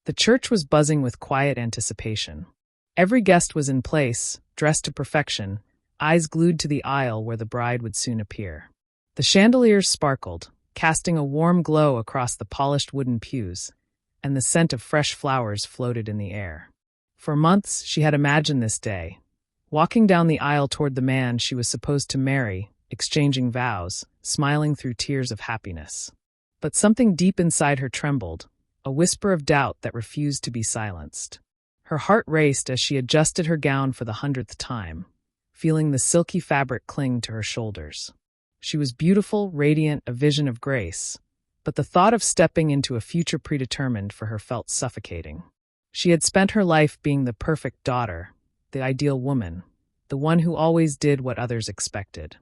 The church was buzzing with quiet anticipation. Every guest was in place, dressed to perfection, eyes glued to the aisle where the bride would soon appear. The chandeliers sparkled, casting a warm glow across the polished wooden pews, and the scent of fresh flowers floated in the air. For months she had imagined this day, walking down the aisle toward the man she was supposed to marry, exchanging vows, smiling through tears of happiness. But something deep inside her trembled, a whisper of doubt that refused to be silenced. Her heart raced as she adjusted her gown for the 100th time, feeling the silky fabric cling to her shoulders. She was beautiful, radiant, a vision of grace, but the thought of stepping into a future predetermined for her felt suffocating. She had spent her life being the perfect daughter, the ideal woman, the one who always did what others expected.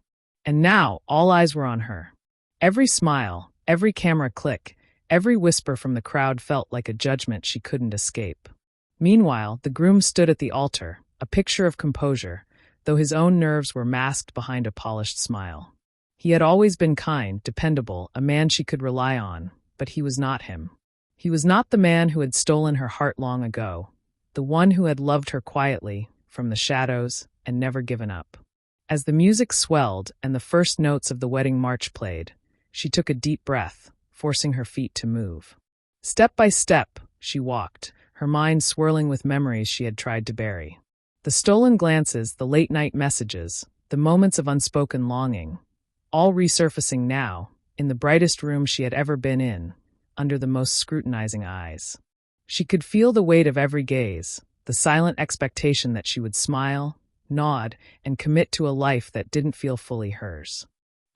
And now all eyes were on her. Every smile, every camera click, every whisper from the crowd felt like a judgment she couldn't escape. Meanwhile, the groom stood at the altar, a picture of composure, though his own nerves were masked behind a polished smile. He had always been kind, dependable, a man she could rely on, but he was not him. He was not the man who had stolen her heart long ago, the one who had loved her quietly, from the shadows, and never given up. As the music swelled and the first notes of the wedding march played, she took a deep breath, forcing her feet to move. Step by step, she walked, her mind swirling with memories she had tried to bury. The stolen glances, the late-night messages, the moments of unspoken longing, all resurfacing now, in the brightest room she had ever been in, under the most scrutinizing eyes. She could feel the weight of every gaze, the silent expectation that she would smile, nod, and commit to a life that didn't feel fully hers.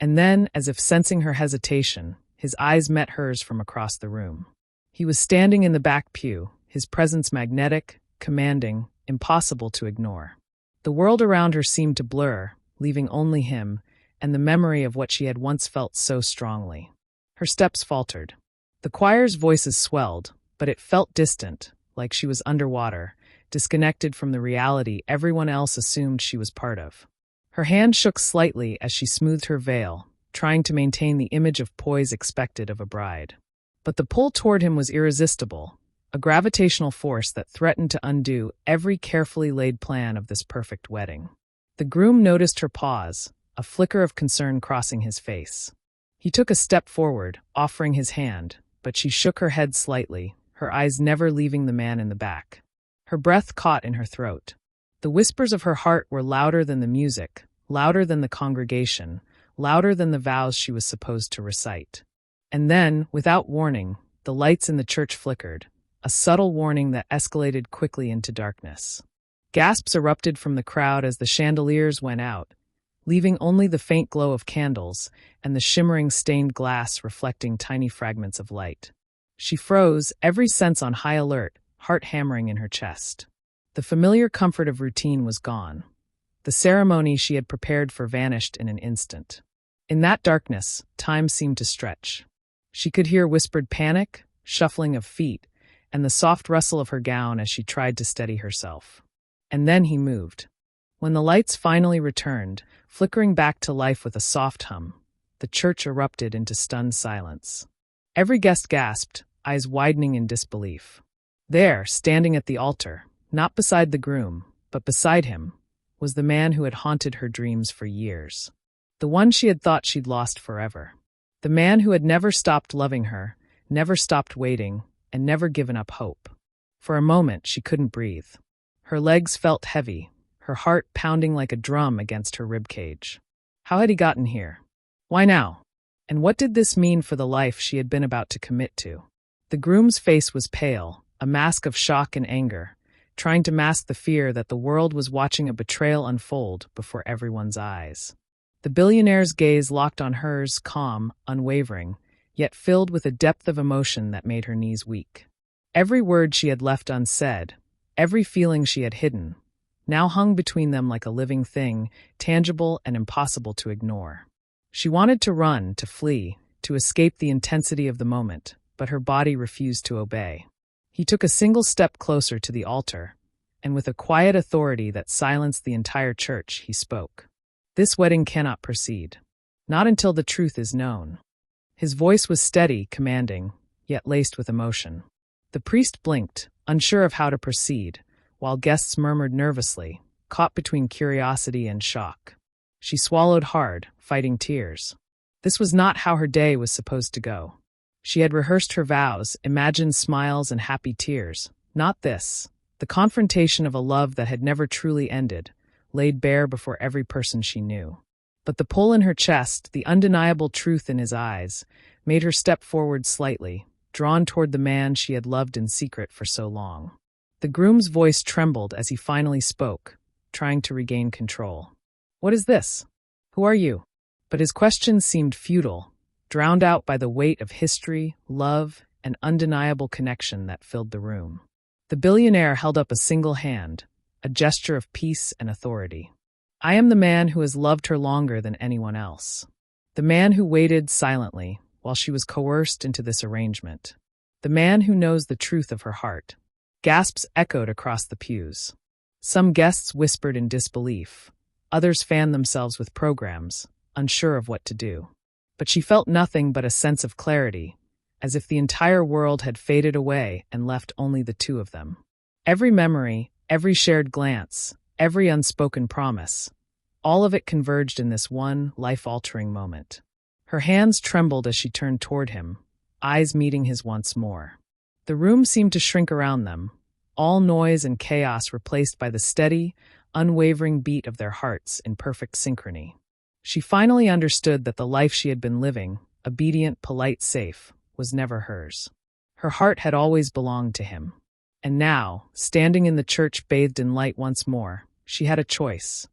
And then, as if sensing her hesitation, his eyes met hers from across the room. He was standing in the back pew, his presence magnetic, commanding, impossible to ignore. The world around her seemed to blur, leaving only him, and the memory of what she had once felt so strongly. Her steps faltered. The choir's voices swelled, but it felt distant, like she was underwater, disconnected from the reality everyone else assumed she was part of. Her hand shook slightly as she smoothed her veil, trying to maintain the image of poise expected of a bride. But the pull toward him was irresistible, a gravitational force that threatened to undo every carefully laid plan of this perfect wedding. The groom noticed her pause, a flicker of concern crossing his face. He took a step forward, offering his hand, but she shook her head slightly, her eyes never leaving the man in the back. Her breath caught in her throat. The whispers of her heart were louder than the music, louder than the congregation, louder than the vows she was supposed to recite. And then, without warning, the lights in the church flickered, a subtle warning that escalated quickly into darkness. Gasps erupted from the crowd as the chandeliers went out, leaving only the faint glow of candles and the shimmering stained glass reflecting tiny fragments of light. She froze, every sense on high alert, heart hammering in her chest. The familiar comfort of routine was gone. The ceremony she had prepared for vanished in an instant. In that darkness, time seemed to stretch. She could hear whispered panic, shuffling of feet, and the soft rustle of her gown as she tried to steady herself. And then he moved. When the lights finally returned, flickering back to life with a soft hum, the church erupted into stunned silence. Every guest gasped, eyes widening in disbelief. There, standing at the altar, not beside the groom, but beside him, was the man who had haunted her dreams for years. The one she had thought she'd lost forever. The man who had never stopped loving her, never stopped waiting, and never given up hope. For a moment, she couldn't breathe. Her legs felt heavy, her heart pounding like a drum against her ribcage. How had he gotten here? Why now? And what did this mean for the life she had been about to commit to? The groom's face was pale, a mask of shock and anger, trying to mask the fear that the world was watching a betrayal unfold before everyone's eyes. The billionaire's gaze locked on hers, calm, unwavering, yet filled with a depth of emotion that made her knees weak. Every word she had left unsaid, every feeling she had hidden, now hung between them like a living thing, tangible and impossible to ignore. She wanted to run, to flee, to escape the intensity of the moment, but her body refused to obey. He took a single step closer to the altar, and with a quiet authority that silenced the entire church, he spoke. This wedding cannot proceed. Not until the truth is known. His voice was steady, commanding, yet laced with emotion. The priest blinked, unsure of how to proceed, while guests murmured nervously, caught between curiosity and shock. She swallowed hard, fighting tears. This was not how her day was supposed to go. She had rehearsed her vows, imagined smiles and happy tears. Not this. The confrontation of a love that had never truly ended, laid bare before every person she knew. But the pull in her chest, the undeniable truth in his eyes, made her step forward slightly, drawn toward the man she had loved in secret for so long. The groom's voice trembled as he finally spoke, trying to regain control. "What is this? Who are you?" But his questions seemed futile, drowned out by the weight of history, love, and undeniable connection that filled the room. The billionaire held up a single hand, a gesture of peace and authority. "I am the man who has loved her longer than anyone else. The man who waited silently while she was coerced into this arrangement. The man who knows the truth of her heart." Gasps echoed across the pews. Some guests whispered in disbelief. Others fanned themselves with programs, unsure of what to do. But she felt nothing but a sense of clarity, as if the entire world had faded away and left only the two of them. Every memory, every shared glance, every unspoken promise, all of it converged in this one life-altering moment. Her hands trembled as she turned toward him, eyes meeting his once more. The room seemed to shrink around them, all noise and chaos replaced by the steady, unwavering beat of their hearts in perfect synchrony. She finally understood that the life she had been living, obedient, polite, safe, was never hers. Her heart had always belonged to him. And now, standing in the church bathed in light once more, she had a choice: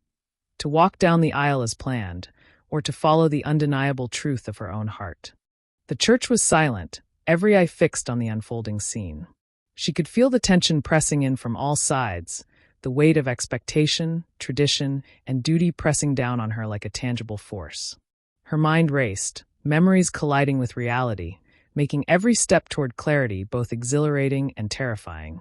to walk down the aisle as planned, or to follow the undeniable truth of her own heart. The church was silent, every eye fixed on the unfolding scene. She could feel the tension pressing in from all sides, the weight of expectation, tradition, and duty pressing down on her like a tangible force. Her mind raced, memories colliding with reality, making every step toward clarity both exhilarating and terrifying.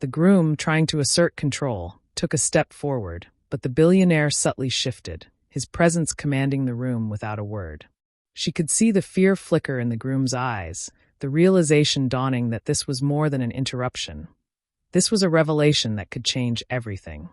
The groom, trying to assert control, took a step forward, but the billionaire subtly shifted, his presence commanding the room without a word. She could see the fear flicker in the groom's eyes, the realization dawning that this was more than an interruption. This was a revelation that could change everything.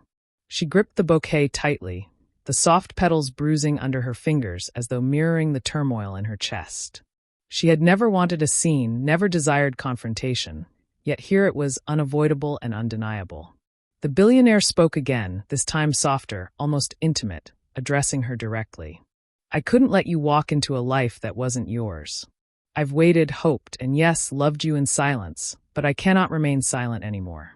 She gripped the bouquet tightly, the soft petals bruising under her fingers as though mirroring the turmoil in her chest. She had never wanted a scene, never desired confrontation, yet here it was, unavoidable and undeniable. The billionaire spoke again, this time softer, almost intimate, addressing her directly. "I couldn't let you walk into a life that wasn't yours. I've waited, hoped, and yes, loved you in silence, but I cannot remain silent anymore.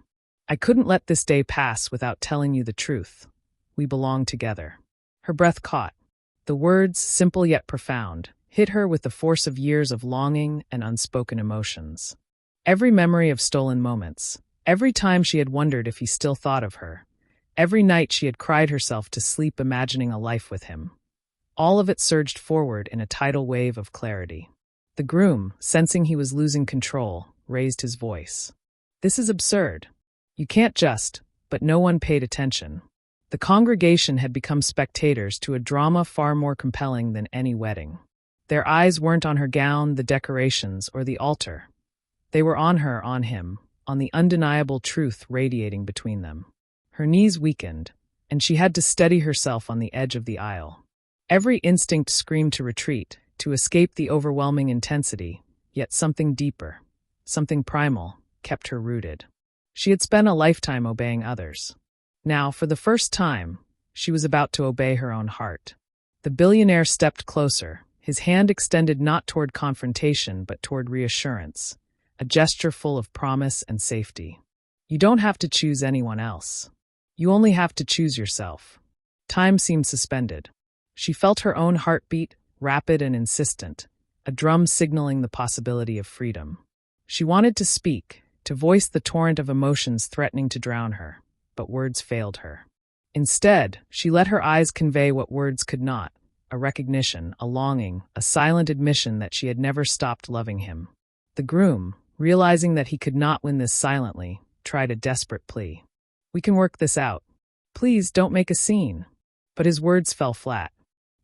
I couldn't let this day pass without telling you the truth. We belong together." Her breath caught. The words, simple yet profound, hit her with the force of years of longing and unspoken emotions. Every memory of stolen moments, every time she had wondered if he still thought of her, every night she had cried herself to sleep imagining a life with him. All of it surged forward in a tidal wave of clarity. The groom, sensing he was losing control, raised his voice. "This is absurd. You can't just," but no one paid attention. The congregation had become spectators to a drama far more compelling than any wedding. Their eyes weren't on her gown, the decorations, or the altar. They were on her, on him, on the undeniable truth radiating between them. Her knees weakened, and she had to steady herself on the edge of the aisle. Every instinct screamed to retreat, to escape the overwhelming intensity, yet something deeper, something primal, kept her rooted. She had spent a lifetime obeying others. Now, for the first time, she was about to obey her own heart. The billionaire stepped closer, his hand extended not toward confrontation but toward reassurance, a gesture full of promise and safety. "You don't have to choose anyone else. You only have to choose yourself." Time seemed suspended. She felt her own heartbeat, rapid and insistent, a drum signaling the possibility of freedom. She wanted to speak, to voice the torrent of emotions threatening to drown her, but words failed her. Instead, she let her eyes convey what words could not, a recognition, a longing, a silent admission that she had never stopped loving him. The groom, realizing that he could not win this silently, tried a desperate plea. "We can work this out. Please don't make a scene." But his words fell flat.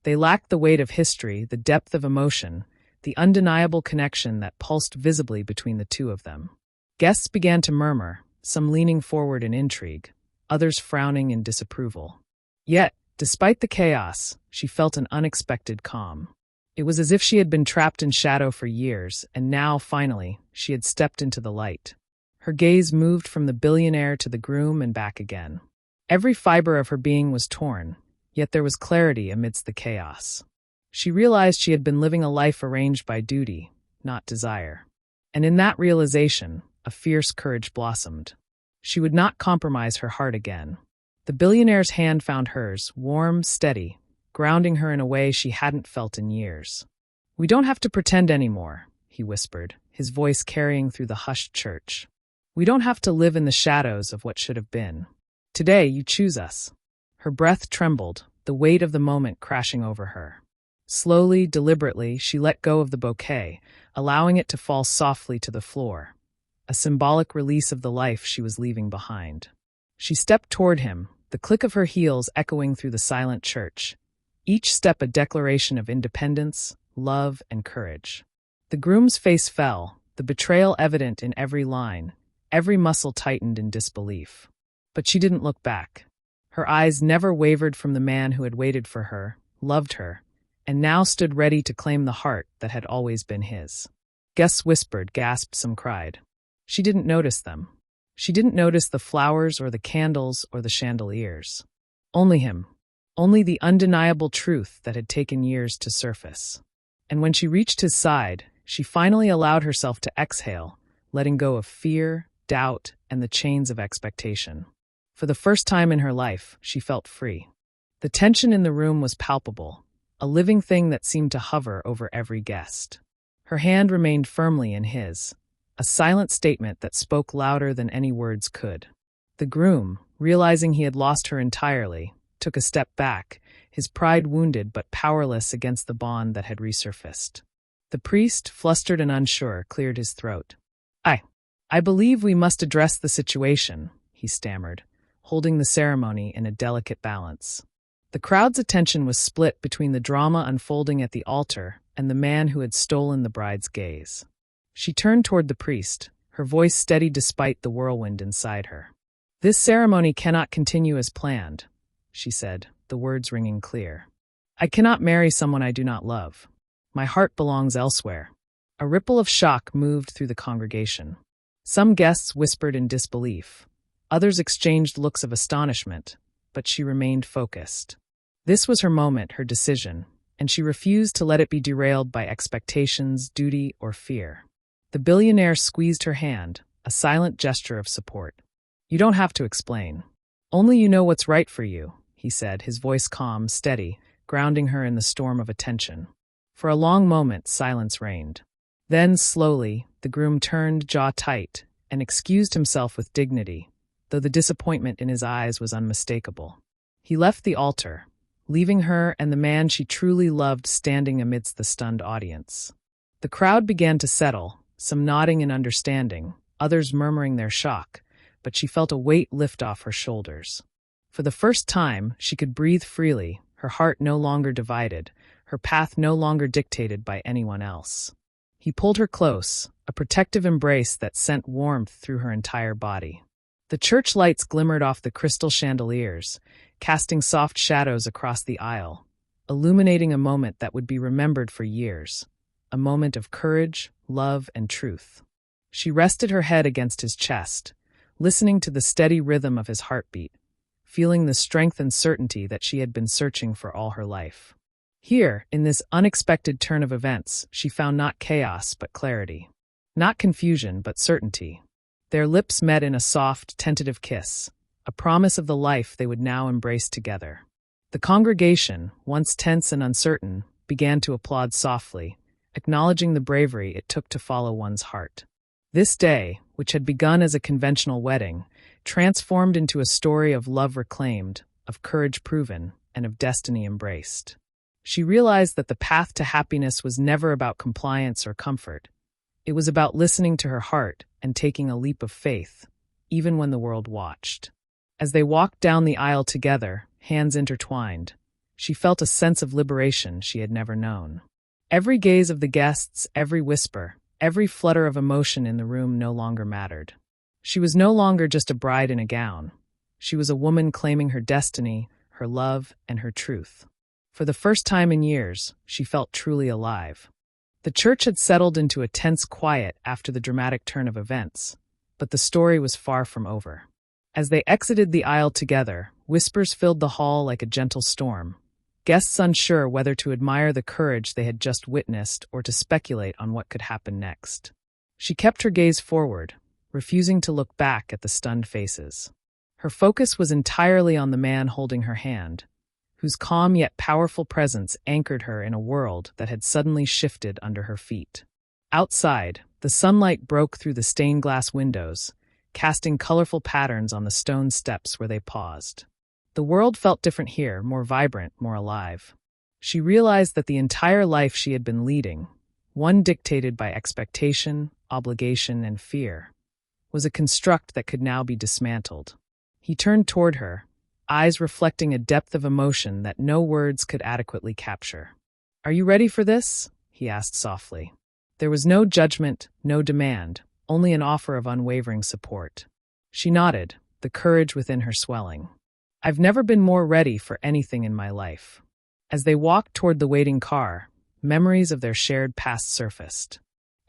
They lacked the weight of history, the depth of emotion, the undeniable connection that pulsed visibly between the two of them. Guests began to murmur, some leaning forward in intrigue, others frowning in disapproval. Yet, despite the chaos, she felt an unexpected calm. It was as if she had been trapped in shadow for years, and now, finally, she had stepped into the light. Her gaze moved from the billionaire to the groom and back again. Every fiber of her being was torn, yet there was clarity amidst the chaos. She realized she had been living a life arranged by duty, not desire. And in that realization, a fierce courage blossomed. She would not compromise her heart again. The billionaire's hand found hers, warm, steady, grounding her in a way she hadn't felt in years. "We don't have to pretend anymore," he whispered, his voice carrying through the hushed church. "We don't have to live in the shadows of what should have been. Today, you choose us." Her breath trembled, the weight of the moment crashing over her. Slowly, deliberately, she let go of the bouquet, allowing it to fall softly to the floor, a symbolic release of the life she was leaving behind. She stepped toward him, the click of her heels echoing through the silent church, each step a declaration of independence, love, and courage. The groom's face fell, the betrayal evident in every line, every muscle tightened in disbelief. But she didn't look back. Her eyes never wavered from the man who had waited for her, loved her, and now stood ready to claim the heart that had always been his. Guests whispered, gasped, some cried. She didn't notice them. She didn't notice the flowers or the candles or the chandeliers. Only him. Only the undeniable truth that had taken years to surface. And when she reached his side, she finally allowed herself to exhale, letting go of fear, doubt, and the chains of expectation. For the first time in her life, she felt free. The tension in the room was palpable, a living thing that seemed to hover over every guest. Her hand remained firmly in his, a silent statement that spoke louder than any words could. The groom, realizing he had lost her entirely, took a step back, his pride wounded but powerless against the bond that had resurfaced. The priest, flustered and unsure, cleared his throat. I believe we must address the situation," he stammered, holding the ceremony in a delicate balance. The crowd's attention was split between the drama unfolding at the altar and the man who had stolen the bride's gaze. She turned toward the priest, her voice steady despite the whirlwind inside her. "This ceremony cannot continue as planned," she said, the words ringing clear. "I cannot marry someone I do not love. My heart belongs elsewhere." A ripple of shock moved through the congregation. Some guests whispered in disbelief. Others exchanged looks of astonishment, but she remained focused. This was her moment, her decision, and she refused to let it be derailed by expectations, duty, or fear. The billionaire squeezed her hand, a silent gesture of support. "You don't have to explain. Only you know what's right for you," he said, his voice calm, steady, grounding her in the storm of attention. For a long moment, silence reigned. Then, slowly, the groom turned, jaw tight, and excused himself with dignity, though the disappointment in his eyes was unmistakable. He left the altar, leaving her and the man she truly loved standing amidst the stunned audience. The crowd began to settle, some nodding in understanding, others murmuring their shock, but she felt a weight lift off her shoulders. For the first time, she could breathe freely, her heart no longer divided, her path no longer dictated by anyone else. He pulled her close, a protective embrace that sent warmth through her entire body. The church lights glimmered off the crystal chandeliers, casting soft shadows across the aisle, illuminating a moment that would be remembered for years, a moment of courage, love, and truth. She rested her head against his chest, listening to the steady rhythm of his heartbeat, feeling the strength and certainty that she had been searching for all her life. Here, in this unexpected turn of events, she found not chaos but clarity. Not confusion but certainty. Their lips met in a soft, tentative kiss, a promise of the life they would now embrace together. The congregation, once tense and uncertain, began to applaud softly, acknowledging the bravery it took to follow one's heart. This day, which had begun as a conventional wedding, transformed into a story of love reclaimed, of courage proven, and of destiny embraced. She realized that the path to happiness was never about compliance or comfort. It was about listening to her heart and taking a leap of faith, even when the world watched. As they walked down the aisle together, hands intertwined, she felt a sense of liberation she had never known. Every gaze of the guests, every whisper, Every flutter of emotion in the room no longer mattered. She was no longer just a bride in a gown. She was a woman claiming her destiny, her love, and her truth. For the first time in years, she felt truly alive. The church had settled into a tense quiet after the dramatic turn of events, but the story was far from over. As they exited the aisle together, whispers filled the hall like a gentle storm, guests unsure whether to admire the courage they had just witnessed or to speculate on what could happen next. She kept her gaze forward, refusing to look back at the stunned faces. Her focus was entirely on the man holding her hand, whose calm yet powerful presence anchored her in a world that had suddenly shifted under her feet. Outside, the sunlight broke through the stained glass windows, casting colorful patterns on the stone steps where they paused. The world felt different here, more vibrant, more alive. She realized that the entire life she had been leading, one dictated by expectation, obligation, and fear, was a construct that could now be dismantled. He turned toward her, eyes reflecting a depth of emotion that no words could adequately capture. "Are you ready for this?" he asked softly. There was no judgment, no demand, only an offer of unwavering support. She nodded, the courage within her swelling. "I've never been more ready for anything in my life." As they walked toward the waiting car, memories of their shared past surfaced.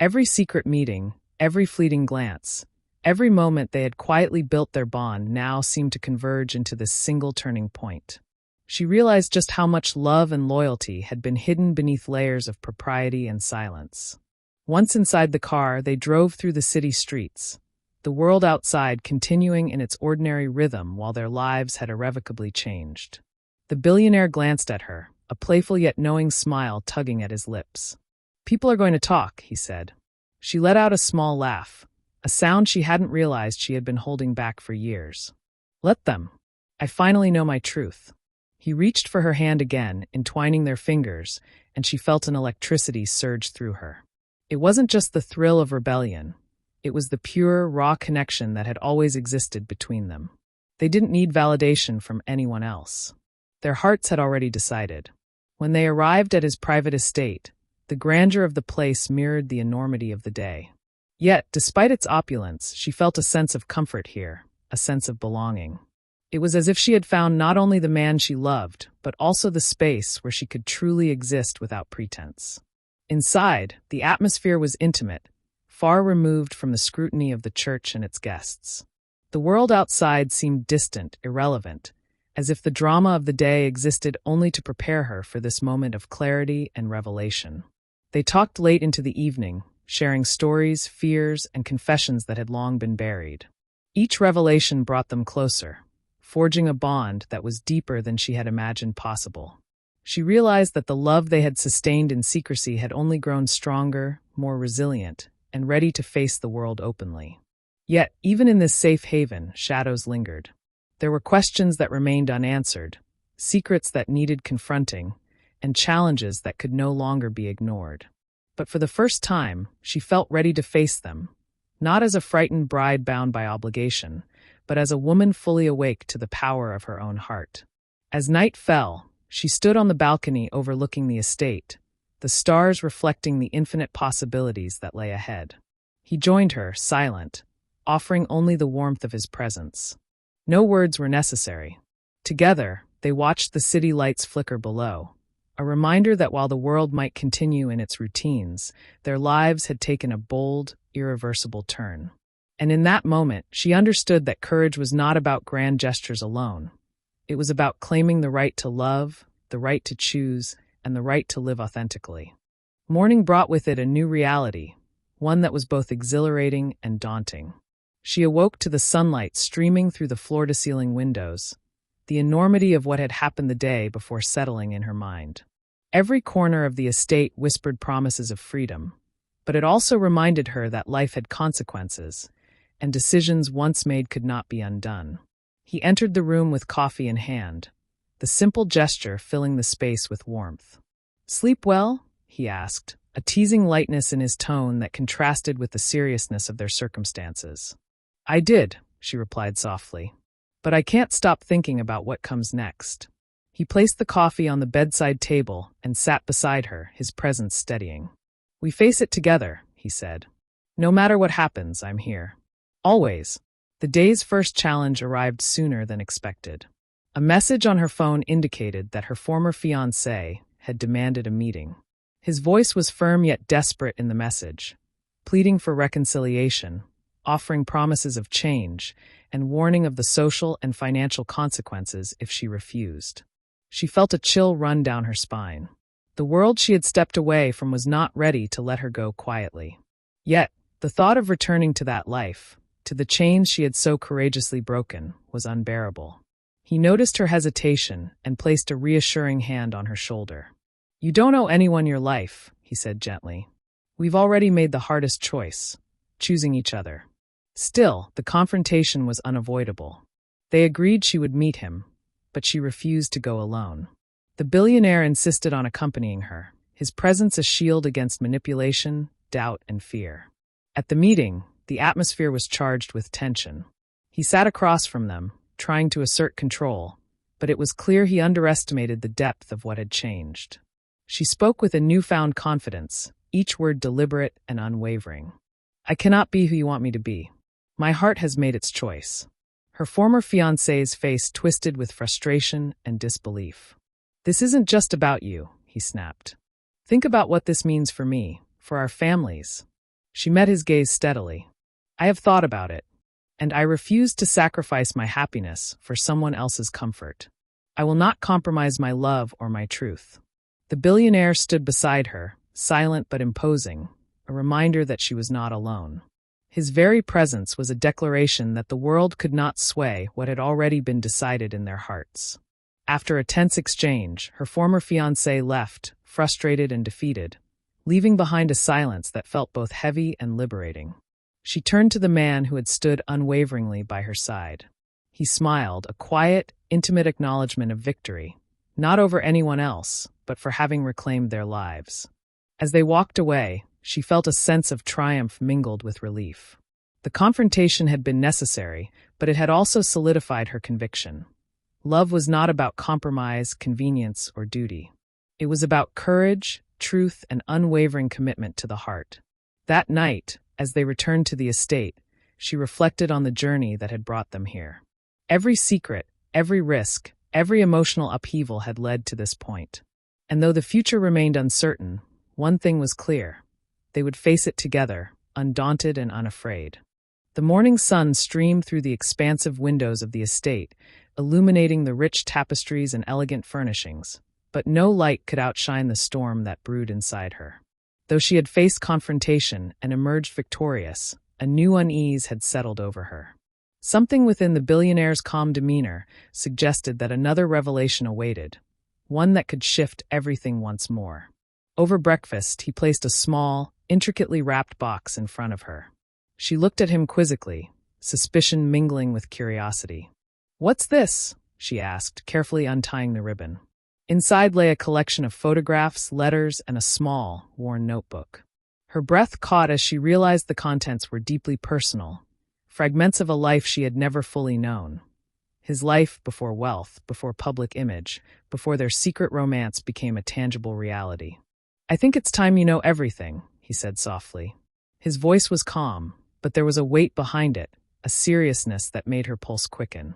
Every secret meeting, every fleeting glance, every moment they had quietly built their bond now seemed to converge into this single turning point. She realized just how much love and loyalty had been hidden beneath layers of propriety and silence. Once inside the car, they drove through the city streets, the world outside continuing in its ordinary rhythm while their lives had irrevocably changed. The billionaire glanced at her, a playful yet knowing smile tugging at his lips. "People are going to talk," he said. She let out a small laugh, a sound she hadn't realized she had been holding back for years. "Let them. I finally know my truth." He reached for her hand again, entwining their fingers, and she felt an electricity surge through her. It wasn't just the thrill of rebellion. It was the pure, raw connection that had always existed between them. They didn't need validation from anyone else. Their hearts had already decided. When they arrived at his private estate, the grandeur of the place mirrored the enormity of the day. Yet, despite its opulence, she felt a sense of comfort here, a sense of belonging. It was as if she had found not only the man she loved, but also the space where she could truly exist without pretense. Inside, the atmosphere was intimate, far removed from the scrutiny of the church and its guests. The world outside seemed distant, irrelevant, as if the drama of the day existed only to prepare her for this moment of clarity and revelation. They talked late into the evening, sharing stories, fears, and confessions that had long been buried. Each revelation brought them closer, forging a bond that was deeper than she had imagined possible. She realized that the love they had sustained in secrecy had only grown stronger, more resilient, and ready to face the world openly. Yet, even in this safe haven, shadows lingered. There were questions that remained unanswered, secrets that needed confronting, and challenges that could no longer be ignored. But for the first time, she felt ready to face them, not as a frightened bride bound by obligation, but as a woman fully awake to the power of her own heart. As night fell, she stood on the balcony overlooking the estate, the stars reflecting the infinite possibilities that lay ahead. He joined her, silent, offering only the warmth of his presence. No words were necessary. Together, they watched the city lights flicker below, a reminder that while the world might continue in its routines, their lives had taken a bold, irreversible turn. And in that moment, she understood that courage was not about grand gestures alone. It was about claiming the right to love, the right to choose, and the right to live authentically. Morning brought with it a new reality, one that was both exhilarating and daunting. She awoke to the sunlight streaming through the floor-to-ceiling windows, the enormity of what had happened the day before settling in her mind. Every corner of the estate whispered promises of freedom, but it also reminded her that life had consequences, and decisions once made could not be undone. He entered the room with coffee in hand, the simple gesture filling the space with warmth. "Sleep well?" he asked, a teasing lightness in his tone that contrasted with the seriousness of their circumstances. "I did," she replied softly, "but I can't stop thinking about what comes next." He placed the coffee on the bedside table and sat beside her, his presence steadying. "We face it together," he he said. "No matter what happens, I'm here. Always." The day's first challenge arrived sooner than expected. A message on her phone indicated that her former fiancé had demanded a meeting. His voice was firm yet desperate in the message, pleading for reconciliation, offering promises of change, and warning of the social and financial consequences if she refused. She felt a chill run down her spine. The world she had stepped away from was not ready to let her go quietly. Yet, the thought of returning to that life, to the chains she had so courageously broken, was unbearable. He noticed her hesitation and placed a reassuring hand on her shoulder. "You don't owe anyone your life," he said gently. "We've already made the hardest choice, choosing each other." Still, the confrontation was unavoidable. They agreed she would meet him, but she refused to go alone. The billionaire insisted on accompanying her, his presence a shield against manipulation, doubt, and fear. At the meeting, the atmosphere was charged with tension. He sat across from them, trying to assert control, but it was clear he underestimated the depth of what had changed. She spoke with a newfound confidence, each word deliberate and unwavering. "I cannot be who you want me to be. My heart has made its choice." Her former fiancé's face twisted with frustration and disbelief. "This isn't just about you," he snapped. "Think about what this means for me, for our families." She met his gaze steadily. "I have thought about it, and I refuse to sacrifice my happiness for someone else's comfort. I will not compromise my love or my truth." The billionaire stood beside her, silent but imposing, a reminder that she was not alone. His very presence was a declaration that the world could not sway what had already been decided in their hearts. After a tense exchange, her former fiancé left, frustrated and defeated, leaving behind a silence that felt both heavy and liberating. She turned to the man who had stood unwaveringly by her side. He smiled, a quiet, intimate acknowledgement of victory, not over anyone else, but for having reclaimed their lives. As they walked away, she felt a sense of triumph mingled with relief. The confrontation had been necessary, but it had also solidified her conviction. Love was not about compromise, convenience, or duty. It was about courage, truth, and unwavering commitment to the heart. That night, as they returned to the estate, she reflected on the journey that had brought them here. Every secret, every risk, every emotional upheaval had led to this point. And though the future remained uncertain, one thing was clear. They would face it together, undaunted and unafraid. The morning sun streamed through the expansive windows of the estate, illuminating the rich tapestries and elegant furnishings, but no light could outshine the storm that brewed inside her. Though she had faced confrontation and emerged victorious, a new unease had settled over her. Something within the billionaire's calm demeanor suggested that another revelation awaited, one that could shift everything once more. Over breakfast, he placed a small, intricately wrapped box in front of her. She looked at him quizzically, suspicion mingling with curiosity. "What's this?" she asked, carefully untying the ribbon. Inside lay a collection of photographs, letters, and a small, worn notebook. Her breath caught as she realized the contents were deeply personal, fragments of a life she had never fully known. His life before wealth, before public image, before their secret romance became a tangible reality. "I think it's time you know everything," he said softly. His voice was calm, but there was a weight behind it, a seriousness that made her pulse quicken.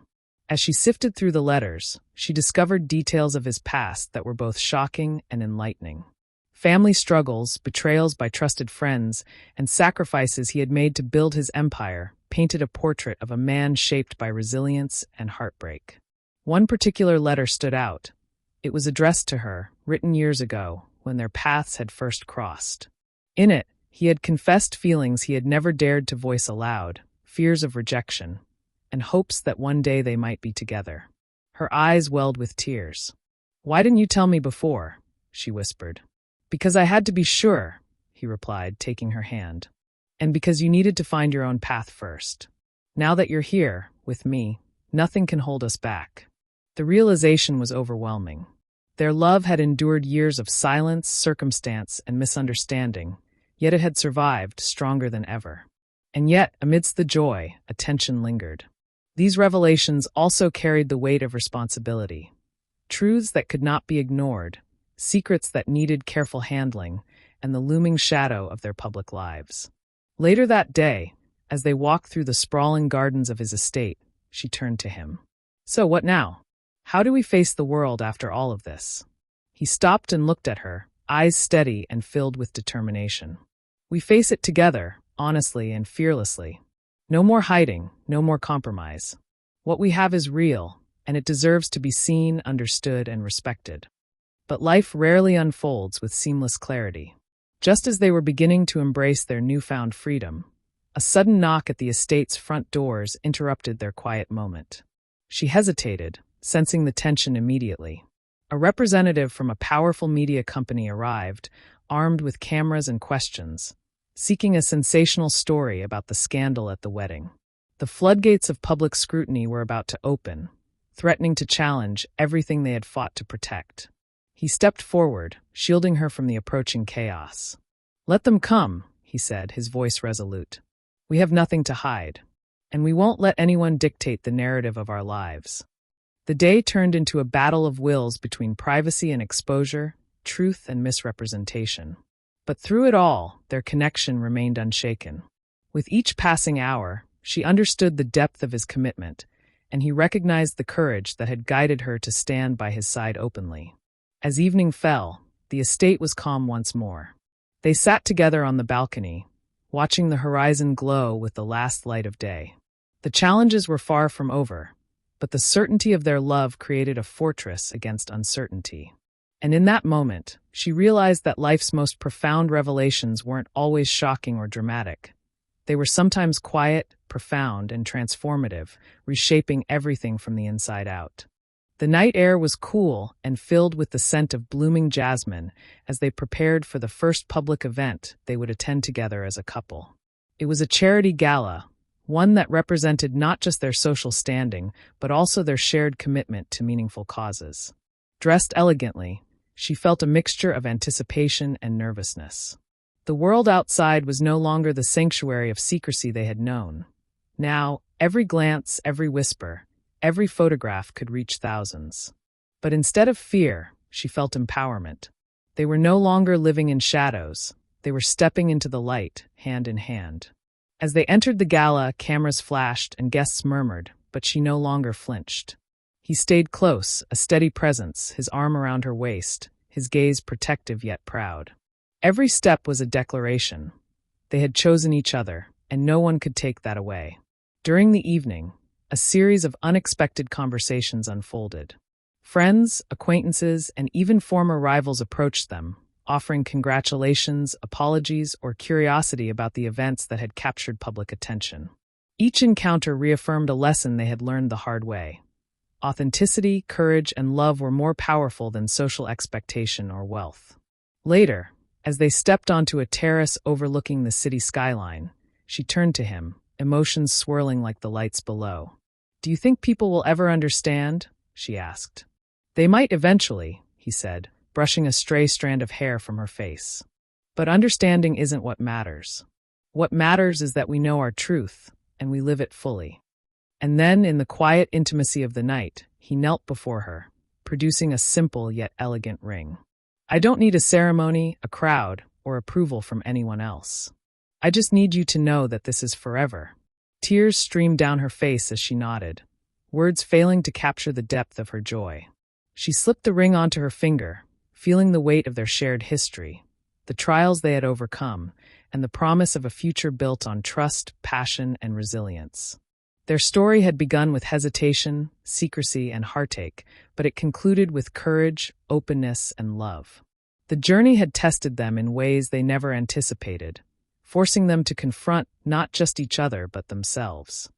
As she sifted through the letters, she discovered details of his past that were both shocking and enlightening. Family struggles, betrayals by trusted friends, and sacrifices he had made to build his empire painted a portrait of a man shaped by resilience and heartbreak. One particular letter stood out. It was addressed to her, written years ago, when their paths had first crossed. In it, he had confessed feelings he had never dared to voice aloud, fears of rejection, and hopes that one day they might be together. Her eyes welled with tears. "Why didn't you tell me before?" she whispered. "Because I had to be sure," he replied, taking her hand. "And because you needed to find your own path first. Now that you're here, with me, nothing can hold us back." The realization was overwhelming. Their love had endured years of silence, circumstance, and misunderstanding, yet it had survived, stronger than ever. And yet, amidst the joy, a tension lingered. These revelations also carried the weight of responsibility. Truths that could not be ignored, secrets that needed careful handling, and the looming shadow of their public lives. Later that day, as they walked through the sprawling gardens of his estate, she turned to him. "So what now? How do we face the world after all of this?" He stopped and looked at her, eyes steady and filled with determination. "We face it together, honestly and fearlessly. No more hiding, no more compromise. What we have is real, and it deserves to be seen, understood, and respected." But life rarely unfolds with seamless clarity. Just as they were beginning to embrace their newfound freedom, a sudden knock at the estate's front doors interrupted their quiet moment. She hesitated, sensing the tension immediately. A representative from a powerful media company arrived, armed with cameras and questions, seeking a sensational story about the scandal at the wedding. The floodgates of public scrutiny were about to open, threatening to challenge everything they had fought to protect. He stepped forward, shielding her from the approaching chaos. "Let them come," he said, his voice resolute. "We have nothing to hide, and we won't let anyone dictate the narrative of our lives." The day turned into a battle of wills between privacy and exposure, truth and misrepresentation. But through it all, their connection remained unshaken. With each passing hour, she understood the depth of his commitment, and he recognized the courage that had guided her to stand by his side openly. As evening fell, the estate was calm once more. They sat together on the balcony, watching the horizon glow with the last light of day. The challenges were far from over, but the certainty of their love created a fortress against uncertainty. And in that moment, she realized that life's most profound revelations weren't always shocking or dramatic. They were sometimes quiet, profound, and transformative, reshaping everything from the inside out. The night air was cool and filled with the scent of blooming jasmine as they prepared for the first public event they would attend together as a couple. It was a charity gala, one that represented not just their social standing, but also their shared commitment to meaningful causes. Dressed elegantly, she felt a mixture of anticipation and nervousness. The world outside was no longer the sanctuary of secrecy they had known. Now, every glance, every whisper, every photograph could reach thousands. But instead of fear, she felt empowerment. They were no longer living in shadows. They were stepping into the light, hand in hand. As they entered the gala, cameras flashed and guests murmured, but she no longer flinched. He stayed close, a steady presence, his arm around her waist, his gaze protective yet proud. Every step was a declaration. They had chosen each other, and no one could take that away. During the evening, a series of unexpected conversations unfolded. Friends, acquaintances, and even former rivals approached them, offering congratulations, apologies, or curiosity about the events that had captured public attention. Each encounter reaffirmed a lesson they had learned the hard way. Authenticity, courage, and love were more powerful than social expectation or wealth. Later, as they stepped onto a terrace overlooking the city skyline, she turned to him, emotions swirling like the lights below. "Do you think people will ever understand?" she asked. "They might eventually," he said, brushing a stray strand of hair from her face. "But understanding isn't what matters. What matters is that we know our truth, and we live it fully." And then, in the quiet intimacy of the night, he knelt before her, producing a simple yet elegant ring. "I don't need a ceremony, a crowd, or approval from anyone else. I just need you to know that this is forever." Tears streamed down her face as she nodded, words failing to capture the depth of her joy. She slipped the ring onto her finger, feeling the weight of their shared history, the trials they had overcome, and the promise of a future built on trust, passion, and resilience. Their story had begun with hesitation, secrecy, and heartache, but it concluded with courage, openness, and love. The journey had tested them in ways they never anticipated, forcing them to confront not just each other but themselves.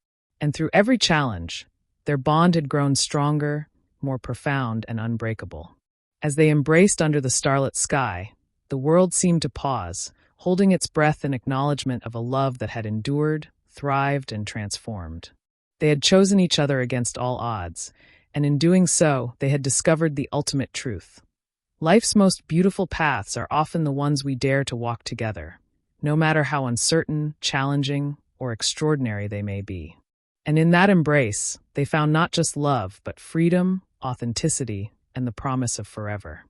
And through every challenge, their bond had grown stronger, more profound, and unbreakable. As they embraced under the starlit sky, the world seemed to pause, holding its breath in acknowledgement of a love that had endured, thrived, and transformed. They had chosen each other against all odds, and in doing so, they had discovered the ultimate truth. Life's most beautiful paths are often the ones we dare to walk together, no matter how uncertain, challenging, or extraordinary they may be. And in that embrace, they found not just love, but freedom, authenticity, and the promise of forever.